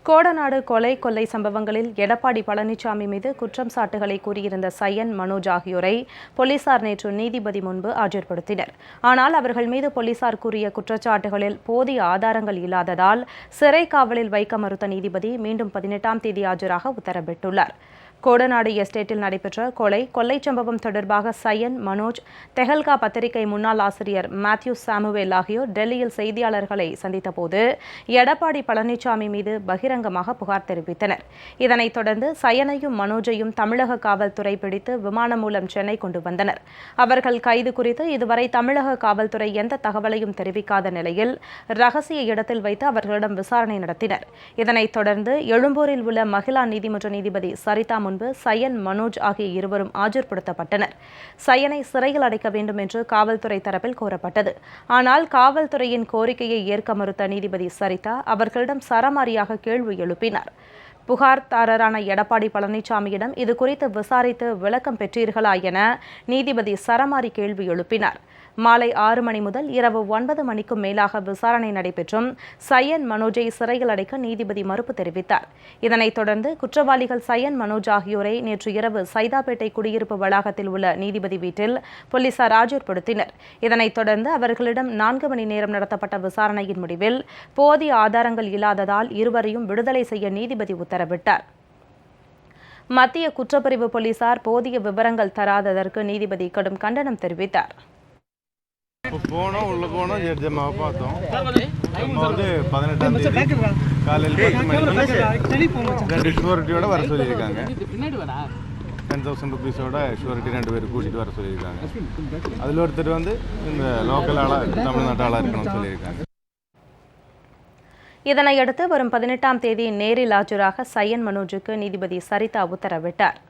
கோடநாடு கொலை சம்பவங்களில் எடப்பாடி பழனிசாமி மீது குற்றம் சாட்டுகளை கூறியிருந்த சையன் மனோஜ் ஆகியோரை போலீசார் நேற்று நீதிபதி முன்பு ஆஜர்படுத்தினர். ஆனால் அவர்கள் மீது போலீசார் கூறிய குற்றச்சாட்டுகளில் போதிய ஆதாரங்கள் இல்லாததால் சிறை காவலில் வைக்க மறுத்த நீதிபதி மீண்டும் 18ஆம் தேதி ஆஜராக உத்தரவிட்டுள்ளார். கோடநாடு எஸ்டேட்டில் நடைபெற்ற கொள்ளை சம்பவம் தொடர்பாக சையன் மனோஜ், தெஹல்கா பத்திரிகை முன்னாள் ஆசிரியர் மேத்யூ சாமுவேல் ஆகியோர் டெல்லியில் செய்தியாளர்களை சந்தித்தபோது எடப்பாடி பழனிசாமி மீது பகிரங்கமாக புகார் தெரிவித்தனர். இதனைத் தொடர்ந்து சையனையும் மனோஜையும் தமிழக காவல்துறை பிடித்து விமானம் மூலம் சென்னை கொண்டு வந்தனர். அவர்கள் கைது குறித்து இதுவரை தமிழக காவல்துறை எந்த தகவலையும் தெரிவிக்காத நிலையில் ரகசிய இடத்தில் வைத்து அவர்களிடம் விசாரணை நடத்தினர். இதனைத் தொடர்ந்து எழும்பூரில் உள்ள மகிழா நீதிமன்ற நீதிபதி சரிதா முன்பு சையன், மனோஜ் ஆகிய இருவரும் ஆஜர்படுத்தப்பட்டனர். சையனை சிறையில் அடைக்க வேண்டும் என்று காவல்துறை தரப்பில் கோரப்பட்டது. ஆனால் காவல்துறையின் கோரிக்கையை ஏற்க மறுத்த நீதிபதி சரிதா அவர்களிடம் சரமாரியாக கேள்வி எழுப்பினார். புகார்தாரரான எடப்பாடி பழனிசாமியிடம் இதுகுறித்து விசாரித்து விளக்கம் பெற்றீர்களா என நீதிபதி சரமாரி கேள்வி எழுப்பினார். மாலை 6 மணி முதல் இரவு 9 மணிக்கும் மேலாக விசாரணை நடைபெற்றும் சையன், மனோஜை சிறையில் அடைக்க நீதிபதி மறுப்பு தெரிவித்தார். இதனைத் தொடர்ந்து குற்றவாளிகள் சையன், மனோஜ் ஆகியோரை நேற்று இரவு சைதாப்பேட்டை குடியிருப்பு வளாகத்தில் உள்ள நீதிபதி வீட்டில் போலீசார் ஆஜர்படுத்தினர். இதனைத் தொடர்ந்து அவர்களிடம் 4 மணி நேரம் நடத்தப்பட்ட விசாரணையின் முடிவில் போதிய ஆதாரங்கள் இல்லாததால் இருவரையும் விடுதலை செய்ய நீதிபதி உத்தரவிட்டார். மத்திய குற்றப்பிரிவு போலீசார் போதிய விவரங்கள் தராததற்கு நீதிபதி கடும் கண்டனம் தெரிவித்தார். உள்ள போனோம் ஜட்ஜம்மாவை பார்த்தோம். நம்ம 18ஆம் தேதி காலையில் 10 மணிக்கு 2 ஷூரிட்டியோட வர சொல்லியிருக்காங்க. 10,000 ருபீஸோட ஷூரிட்டி 2 பேர் கூட்டிகிட்டு வர சொல்லியிருக்காங்க. அதில் ஒருத்தர் இந்த லோக்கல் ஆளாக தமிழ்நாட்டு ஆளாக இருக்கணும்னு சொல்லியிருக்காங்க. இதனையடுத்து வரும் 18ஆம் தேதி நேரில் ஆஜராக சையன், மனோஜுக்கு நீதிபதி சரிதா உத்தரவிட்டார்.